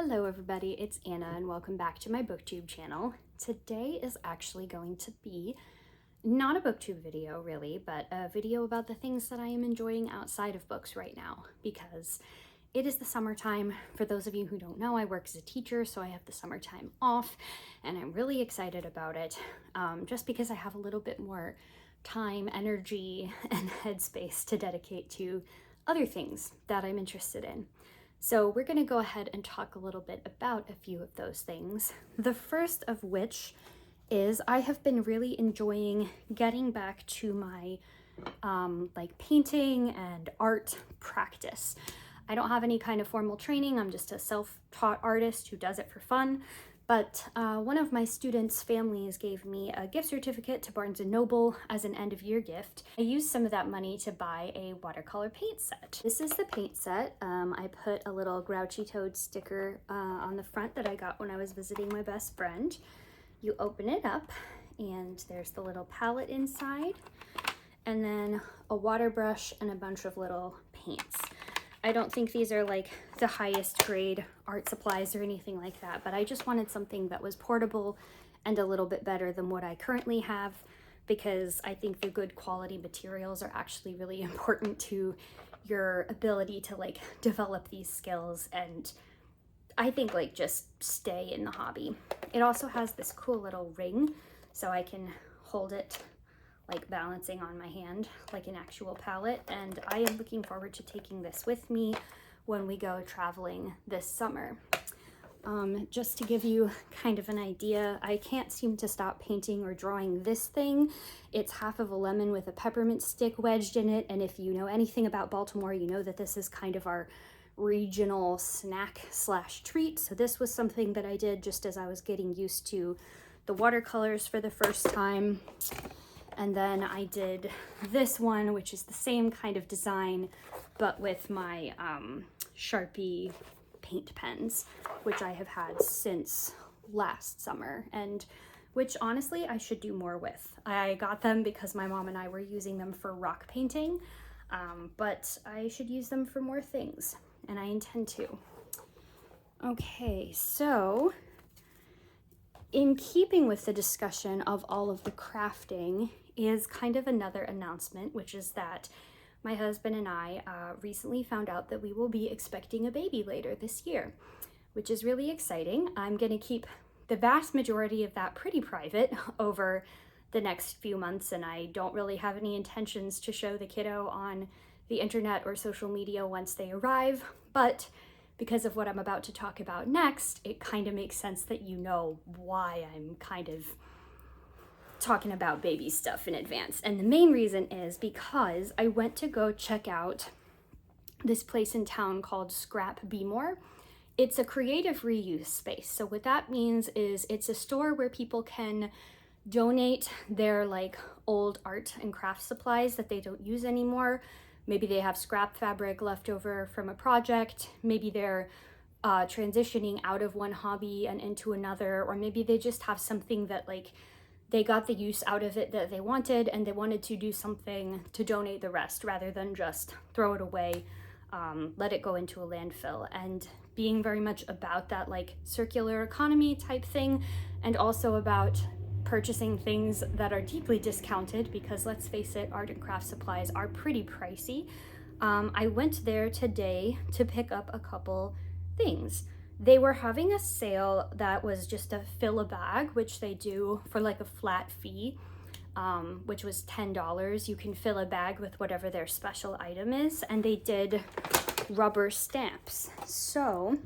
Hello everybody, it's Anna and welcome back to my booktube channel. Today is actually going to be not a booktube video really, but a video about the things that I am enjoying outside of books right now because it is the summertime. For those of you who don't know, I work as a teacher, so I have the summertime off and I'm really excited about it just because I have a little bit more time, energy, and headspace to dedicate to other things that I'm interested in. So we're going to go ahead and talk a little bit about a few of those things. The first of which is I have been really enjoying getting back to my like painting and art practice. I don't have any kind of formal training. I'm just a self-taught artist who does it for fun. But one of my students' families gave me a gift certificate to Barnes & Noble as an end-of-year gift. I used some of that money to buy a watercolor paint set. This is the paint set. I put a little Grouchy Toad sticker on the front that I got when I was visiting my best friend. You open it up and there's the little palette inside, and then a water brush and a bunch of little paints. I don't think these are like the highest grade art supplies or anything like that, but I just wanted something that was portable and a little bit better than what I currently have, because I think the good quality materials are actually really important to your ability to like develop these skills and I think like just stay in the hobby. It also has this cool little ring so I can hold it like balancing on my hand like an actual palette, and I am looking forward to taking this with me when we go traveling this summer. Just to give you kind of an idea, I can't seem to stop painting or drawing this thing. It's half of a lemon with a peppermint stick wedged in it, and if you know anything about Baltimore, you know that this is kind of our regional snack slash treat. So this was something that I did just as I was getting used to the watercolors for the first time. And then I did this one, which is the same kind of design, but with my Sharpie paint pens, which I have had since last summer, and which honestly I should do more with. I got them because my mom and I were using them for rock painting, but I should use them for more things, and I intend to. Okay, so in keeping with the discussion of all of the crafting is kind of another announcement, which is that my husband and I recently found out that we will be expecting a baby later this year, which is really exciting. I'm going to keep the vast majority of that pretty private over the next few months, and I don't really have any intentions to show the kiddo on the internet or social media once they arrive, but because of what I'm about to talk about next, it kind of makes sense that you know why I'm kind of talking about baby stuff in advance. And the main reason is because I went to go check out this place in town called SCRAP Bmore. It's a creative reuse space. So what that means is it's a store where people can donate their like old art and craft supplies that they don't use anymore. Maybe they have scrap fabric left over from a project. Maybe they're transitioning out of one hobby and into another, or maybe they just have something that like they got the use out of it that they wanted and they wanted to do something to donate the rest rather than just throw it away, let it go into a landfill. And being very much about that like circular economy type thing, and also about purchasing things that are deeply discounted, because let's face it, art and craft supplies are pretty pricey. I went there today to pick up a couple things. They were having a sale that was just a fill a bag, which they do for like a flat fee, which was $10. You can fill a bag with whatever their special item is, and they did rubber stamps. So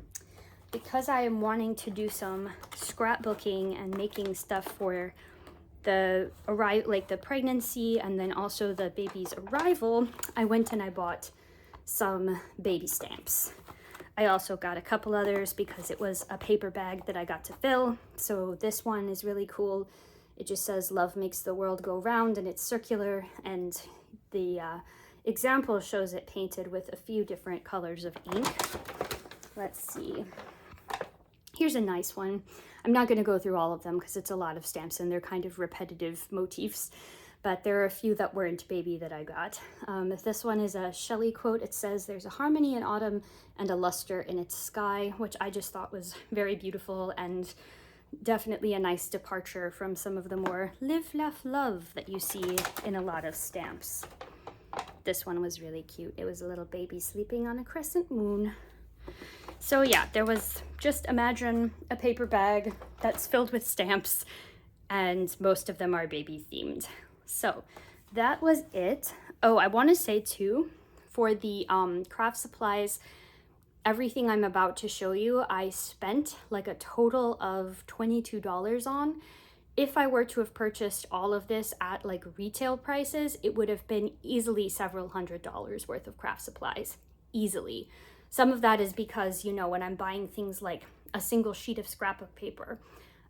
because I am wanting to do some scrapbooking and making stuff for the pregnancy and then also the baby's arrival, I went and I bought some baby stamps. I also got a couple others because it was a paper bag that I got to fill. So this one is really cool. It just says love makes the world go round, and it's circular, and the example shows it painted with a few different colors of ink. Let's see. Here's a nice one. I'm not going to go through all of them because it's a lot of stamps and they're kind of repetitive motifs, but there are a few that weren't baby that I got. This one is a Shelley quote. It says, "There's a harmony in autumn and a luster in its sky," which I just thought was very beautiful and definitely a nice departure from some of the more live, laugh, love that you see in a lot of stamps. This one was really cute. It was a little baby sleeping on a crescent moon. So yeah, there was, just imagine a paper bag that's filled with stamps, and most of them are baby themed. So that was it. Oh, I want to say too, for the craft supplies, everything I'm about to show you, I spent like a total of $22 on. If I were to have purchased all of this at like retail prices, it would have been easily several $100s worth of craft supplies, easily. Some of that is because, you know, when I'm buying things like a single sheet of scrapbook paper,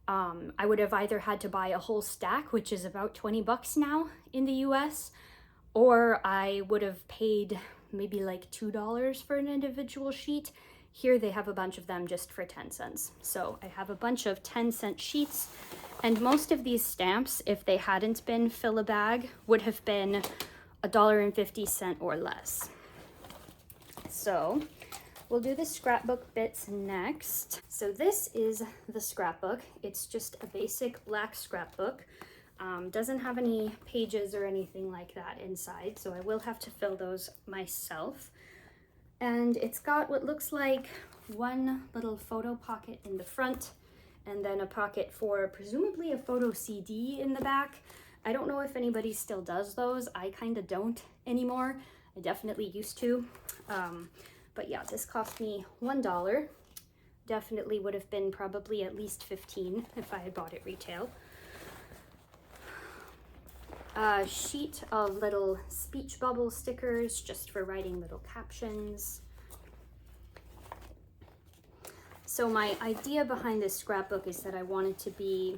I would have either had to buy a whole stack, which is about 20 bucks now in the US, or I would have paid maybe like $2 for an individual sheet. Here they have a bunch of them just for 10 cents. So I have a bunch of 10-cent sheets, and most of these stamps, if they hadn't been fill a bag, would have been $1.50 or less. So we'll do the scrapbook bits next. So this is the scrapbook. It's just a basic black scrapbook. Doesn't have any pages or anything like that inside, so I will have to fill those myself. And it's got what looks like one little photo pocket in the front, and then a pocket for presumably a photo CD in the back. I don't know if anybody still does those. I kind of don't anymore. I definitely used to. But yeah, this cost me $1. Definitely would have been probably at least $15 if I had bought it retail. A sheet of little speech bubble stickers just for writing little captions. So my idea behind this scrapbook is that I want it to be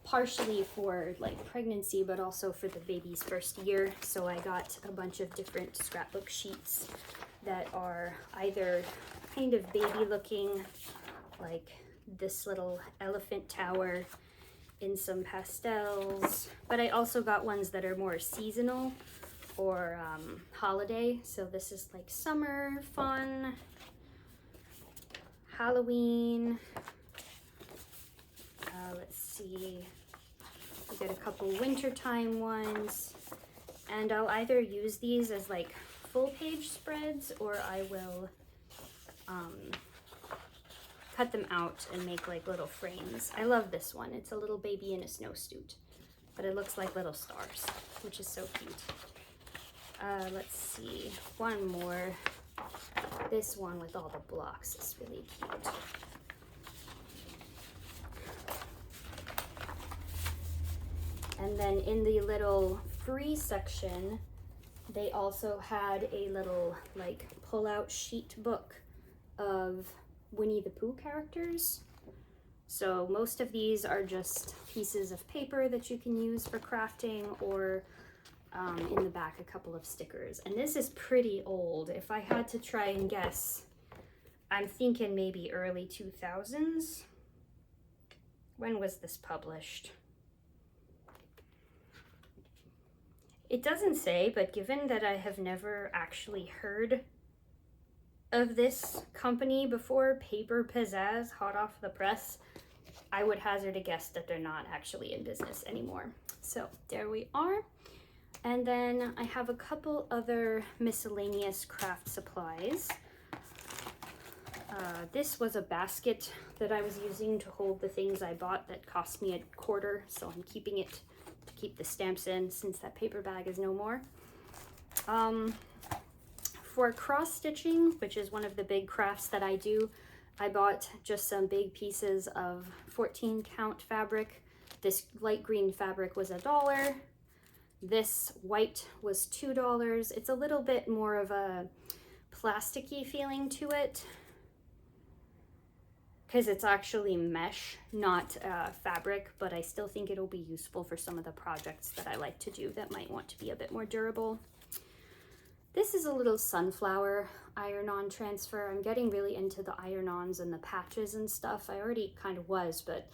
partially for like pregnancy, but also for the baby's first year. So I got a bunch of different scrapbook sheets that are either kind of baby looking, like this little elephant tower in some pastels, but I also got ones that are more seasonal or holiday. So this is like summer fun, Halloween. Let's see, we got a couple wintertime ones, and I'll either use these as like full page spreads, or I will cut them out and make like little frames. I love this one. It's a little baby in a snowsuit, but it looks like little stars, which is so cute. Let's see, one more. This one with all the blocks is really cute. And then in the little free section, they also had a little like pull-out sheet book of Winnie the Pooh characters. So most of these are just pieces of paper that you can use for crafting, or in the back a couple of stickers. And this is pretty old. If I had to try and guess, I'm thinking maybe early 2000s. When was this published? It doesn't say, but given that I have never actually heard of this company before, Paper Pizzazz, hot off the press, I would hazard a guess that they're not actually in business anymore. So there we are. And then I have a couple other miscellaneous craft supplies. This was a basket that I was using to hold the things I bought that cost me $0.25, so I'm keeping it to keep the stamps in since that paper bag is no more. For cross stitching, which is one of the big crafts that I do, I bought just some big pieces of 14 count fabric. This light green fabric was $1. This white was $2. It's a little bit more of a plasticky feeling to it because it's actually mesh, not fabric, but I still think it'll be useful for some of the projects that I like to do that might want to be a bit more durable. This is a little sunflower iron-on transfer. I'm getting really into the iron-ons and the patches and stuff. I already kind of was, but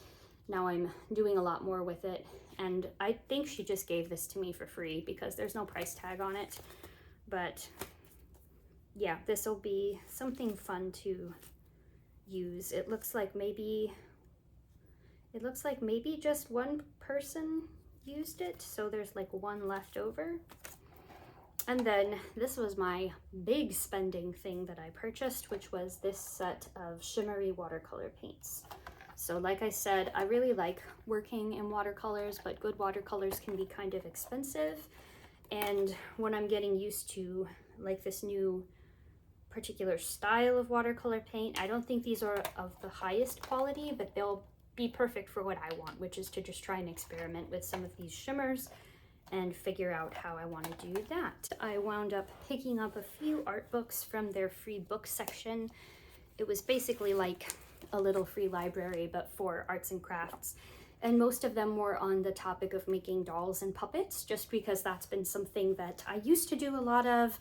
now I'm doing a lot more with it. And I think she just gave this to me for free because there's no price tag on it. But yeah, this will be something fun to use. It looks like maybe just one person used it, so there's like one left over. And then this was my big spending thing that I purchased, which was this set of shimmery watercolor paints. So like I said, I really like working in watercolors, but good watercolors can be kind of expensive. And when I'm getting used to like this new particular style of watercolor paint, I don't think these are of the highest quality, but they'll be perfect for what I want, which is to just try and experiment with some of these shimmers and figure out how I want to do that. I wound up picking up a few art books from their free book section. It was basically like a little free library, but for arts and crafts. And most of them were on the topic of making dolls and puppets, just because that's been something that I used to do a lot of,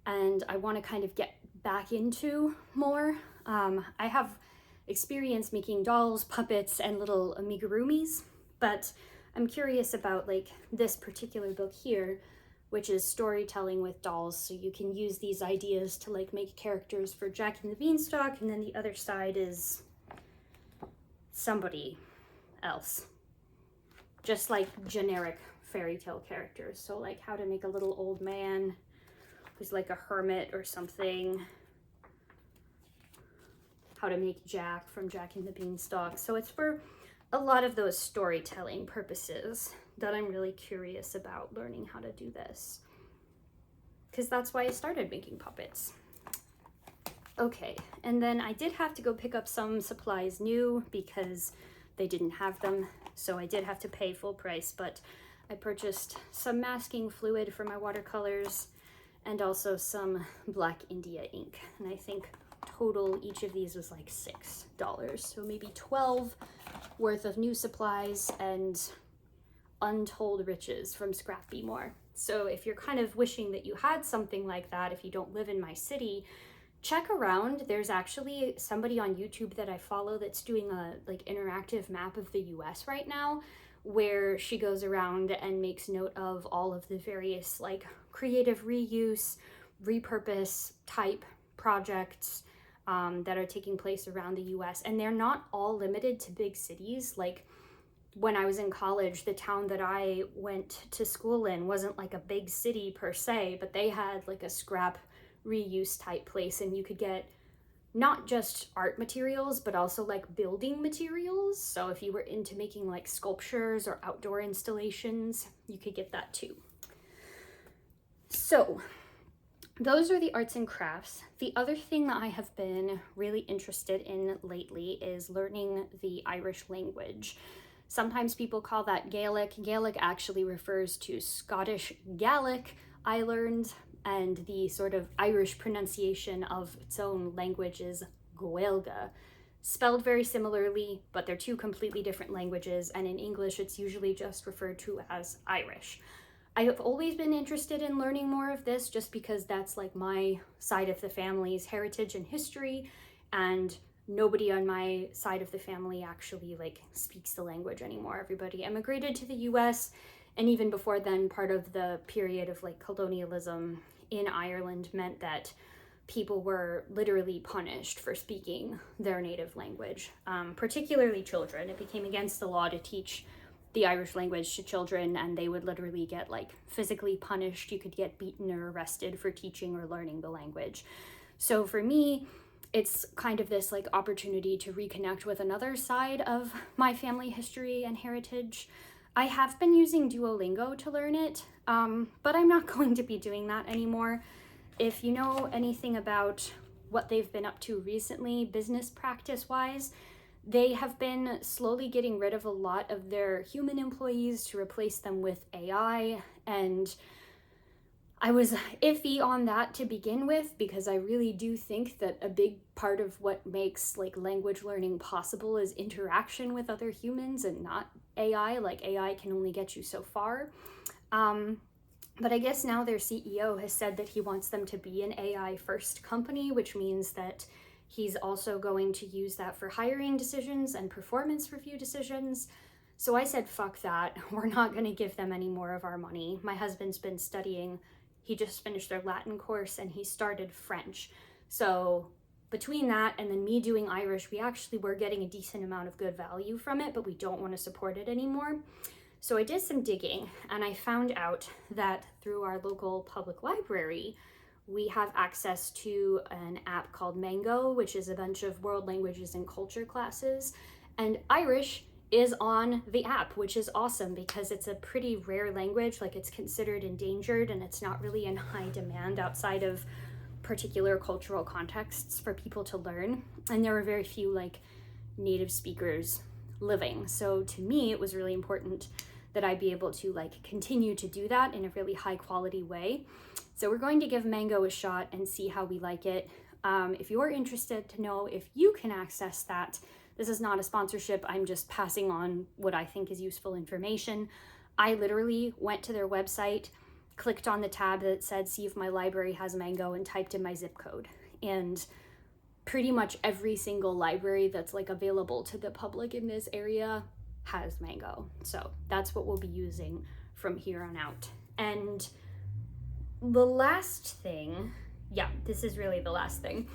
and I want to kind of get back into more. I have experience making dolls, puppets, and little amigurumis, but I'm curious about like this particular book here, which is storytelling with dolls. So you can use these ideas to like make characters for Jack and the Beanstalk, and then the other side is somebody else. Just like generic fairy tale characters. So like how to make a little old man who's like a hermit or something. How to make Jack from Jack and the Beanstalk. So it's for a lot of those storytelling purposes that I'm really curious about learning how to do this, because that's why I started making puppets. Okay, and then I did have to go pick up some supplies new because they didn't have them, so I did have to pay full price, but I purchased some masking fluid for my watercolors and also some Black India ink, and I think total each of these was like $6, so maybe 12 worth of new supplies and untold riches from SCRAP Bmore. So if you're kind of wishing that you had something like that, if you don't live in my city, check around. There's actually somebody on YouTube that I follow that's doing a like interactive map of the US right now, where she goes around and makes note of all of the various like creative reuse, repurpose type projects that are taking place around the US. And they're not all limited to big cities. Like when I was in college, the town that I went to school in wasn't like a big city per se, but they had like a scrap reuse type place, and you could get not just art materials, but also like building materials. So if you were into making like sculptures or outdoor installations, you could get that too. So those are the arts and crafts. The other thing that I have been really interested in lately is learning the Irish language. Sometimes people call that Gaelic. Gaelic actually refers to Scottish Gaelic, I learned, and the sort of Irish pronunciation of its own language is Gaeilge. Spelled very similarly, but they're two completely different languages, and in English it's usually just referred to as Irish. I have always been interested in learning more of this just because that's like my side of the family's heritage and history, and nobody on my side of the family actually like speaks the language anymore. Everybody emigrated to the US, and even before then, part of the period of like colonialism in Ireland meant that people were literally punished for speaking their native language, particularly children. It became against the law to teach the Irish language to children, and they would literally get like physically punished. You could get beaten or arrested for teaching or learning the language. So for me, it's kind of this like opportunity to reconnect with another side of my family history and heritage. I have been using Duolingo to learn it, but I'm not going to be doing that anymore. If you know anything about what they've been up to recently, business practice-wise, they have been slowly getting rid of a lot of their human employees to replace them with AI, and I was iffy on that to begin with because I really do think that a big part of what makes like language learning possible is interaction with other humans and not AI. Like AI can only get you so far. But I guess now their CEO has said that he wants them to be an AI first company, which means that He's also going to use that for hiring decisions and performance review decisions. So I said, fuck that. We're not going to give them any more of our money. My husband's been studying. He just finished their Latin course and he started French. So between that and then me doing Irish, we actually were getting a decent amount of good value from it, but we don't want to support it anymore. So I did some digging and I found out that through our local public library, we have access to an app called Mango, which is a bunch of world languages and culture classes. And Irish is on the app, which is awesome because it's a pretty rare language. Like, it's considered endangered and it's not really in high demand outside of particular cultural contexts for people to learn. And there are very few like native speakers living. So to me, it was really important that I be able to like continue to do that in a really high quality way. So we're going to give Mango a shot and see how we like it. If you're interested to know if you can access that, this is not a sponsorship. I'm just passing on what I think is useful information. I literally went to their website, clicked on the tab that said, see if my library has Mango, and typed in my zip code. And pretty much every single library that's like available to the public in this area has Mango. So that's what we'll be using from here on out. And the last thing, this is really the last thing.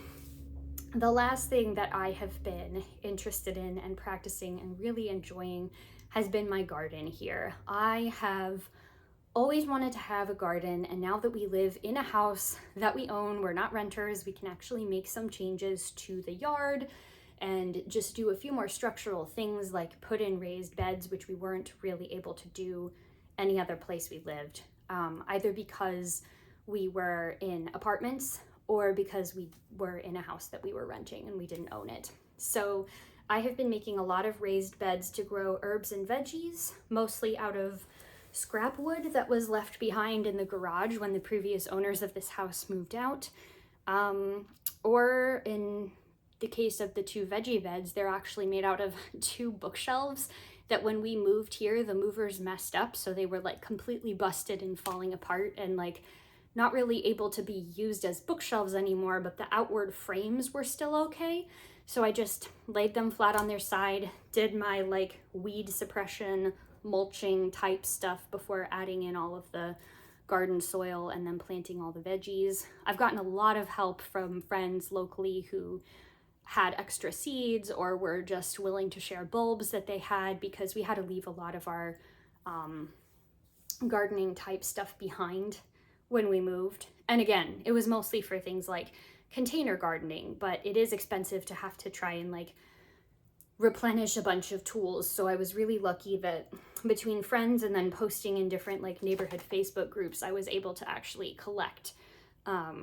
The last thing that I have been interested in and practicing and really enjoying has been my garden here. I have always wanted to have a garden, and now that we live in a house that we own, we're not renters, we can actually make some changes to the yard and just do a few more structural things like put in raised beds, which we weren't really able to do any other place we lived, either because we were in apartments or because we were in a house that we were renting and we didn't own it. So I have been making a lot of raised beds to grow herbs and veggies, mostly out of scrap wood that was left behind in the garage when the previous owners of this house moved out. Or in the case of the 2 veggie beds, they're actually made out of 2 bookshelves that when we moved here, the movers messed up. So they were like completely busted and falling apart and like not really able to be used as bookshelves anymore, but the outward frames were still okay. So I just laid them flat on their side, did my like weed suppression, mulching type stuff before adding in all of the garden soil and then planting all the veggies. I've gotten a lot of help from friends locally who had extra seeds or were just willing to share bulbs that they had, because we had to leave a lot of our gardening type stuff behind when we moved. And again, it was mostly for things like container gardening, but it is expensive to have to try and like replenish a bunch of tools. So I was really lucky that between friends and then posting in different like neighborhood Facebook groups, I was able to actually collect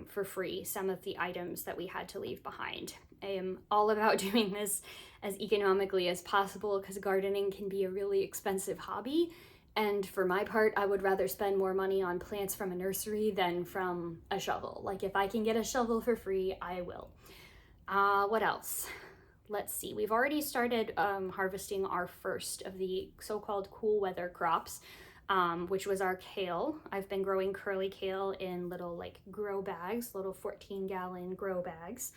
for free some of the items that we had to leave behind. I am all about doing this as economically as possible because gardening can be a really expensive hobby. And for my part, I would rather spend more money on plants from a nursery than from a shovel. Like, if I can get a shovel for free, I will. What else? Let's see. We've already started harvesting our first of the so-called cool weather crops, which was our kale. I've been growing curly kale in little like grow bags, little 14-gallon grow bags.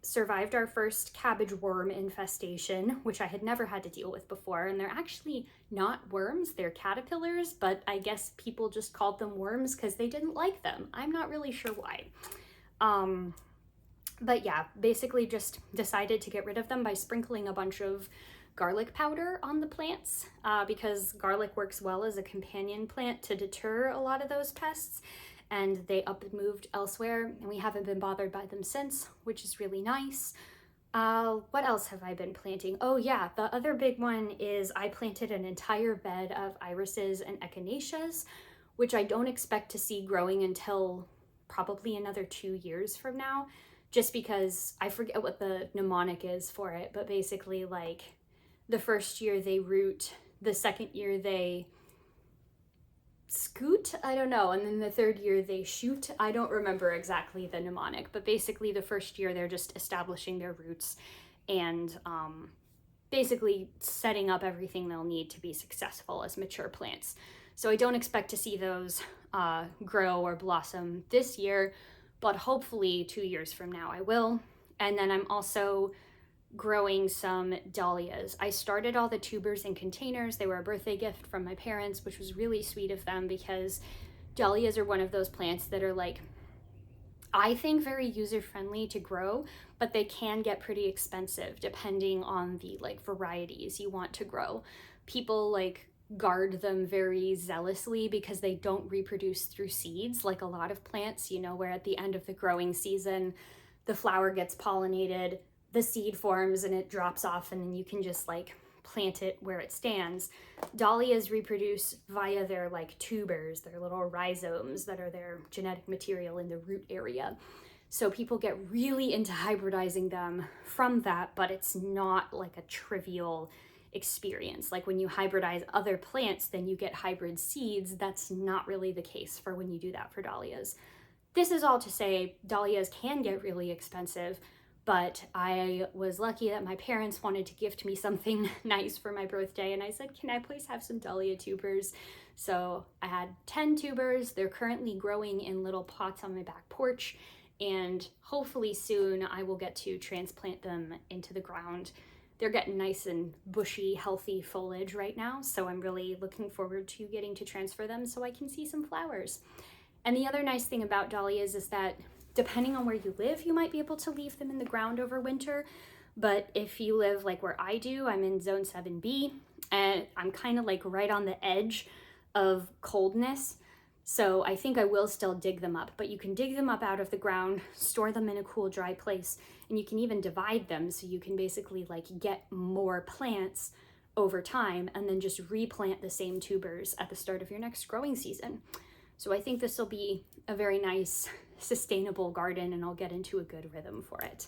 Survived our first cabbage worm infestation, which I had never had to deal with before. And they're actually not worms, they're caterpillars, but I guess people just called them worms because they didn't like them. I'm not really sure why. But yeah, basically just decided to get rid of them by sprinkling a bunch of garlic powder on the plants, because garlic works well as a companion plant to deter a lot of those pests. And they up and moved elsewhere, and we haven't been bothered by them since, which is really nice. What else have I been planting? Oh yeah, the other big one is I planted an entire bed of irises and echinaceas, which I don't expect to see growing until probably another 2 years from now, just because I forget what the mnemonic is for it, but basically like the first year they root, the second year they scoot, I don't know, and then the third year they shoot. I don't remember exactly the mnemonic, but basically the first year they're just establishing their roots and basically setting up everything they'll need to be successful as mature plants. So I don't expect to see those grow or blossom this year, but hopefully 2 years from now I will. And then I'm also growing some dahlias. I started all the tubers in containers. They were a birthday gift from my parents, which was really sweet of them, because dahlias are one of those plants that are like, I think, very user-friendly to grow, but they can get pretty expensive depending on the like varieties you want to grow. People like guard them very zealously because they don't reproduce through seeds like a lot of plants, you know, where at the end of the growing season, the flower gets pollinated, the seed forms and it drops off, and then you can just like plant it where it stands. Dahlias reproduce via their like tubers, their little rhizomes that are their genetic material in the root area. So people get really into hybridizing them from that, but it's not like a trivial experience. Like when you hybridize other plants, then you get hybrid seeds. That's not really the case for when you do that for dahlias. This is all to say, dahlias can get really expensive, but I was lucky that my parents wanted to gift me something nice for my birthday, and I said, can I please have some dahlia tubers? So I had 10 tubers. They're currently growing in little pots on my back porch, and hopefully soon I will get to transplant them into the ground. They're getting nice and bushy, healthy foliage right now, so I'm really looking forward to getting to transfer them so I can see some flowers. And the other nice thing about dahlias is that depending on where you live, you might be able to leave them in the ground over winter. But if you live like where I do, I'm in zone 7B, and I'm kind of like right on the edge of coldness. So I think I will still dig them up, but you can dig them up out of the ground, store them in a cool, dry place, and you can even divide them so you can basically like get more plants over time and then just replant the same tubers at the start of your next growing season. So I think this will be a very nice, sustainable garden, and I'll get into a good rhythm for it.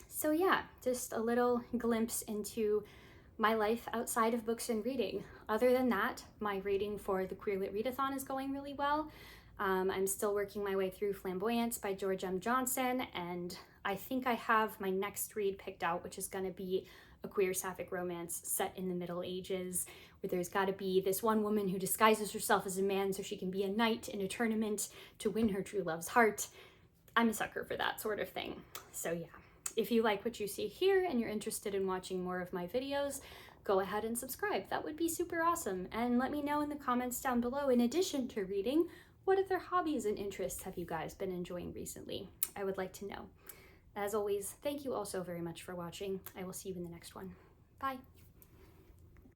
So yeah, just a little glimpse into my life outside of books and reading. Other than that, my reading for the Queer Lit Readathon is going really well. I'm still working my way through Flamboyance by George M. Johnson, and I think I have my next read picked out, which is going to be a queer sapphic romance set in the Middle Ages, where there's got to be this one woman who disguises herself as a man so she can be a knight in a tournament to win her true love's heart. I'm a sucker for that sort of thing. So yeah, if you like what you see here and you're interested in watching more of my videos, go ahead and subscribe. That would be super awesome. And let me know in the comments down below, in addition to reading, what other hobbies and interests have you guys been enjoying recently? I would like to know. As always, thank you all so very much for watching. I will see you in the next one. Bye.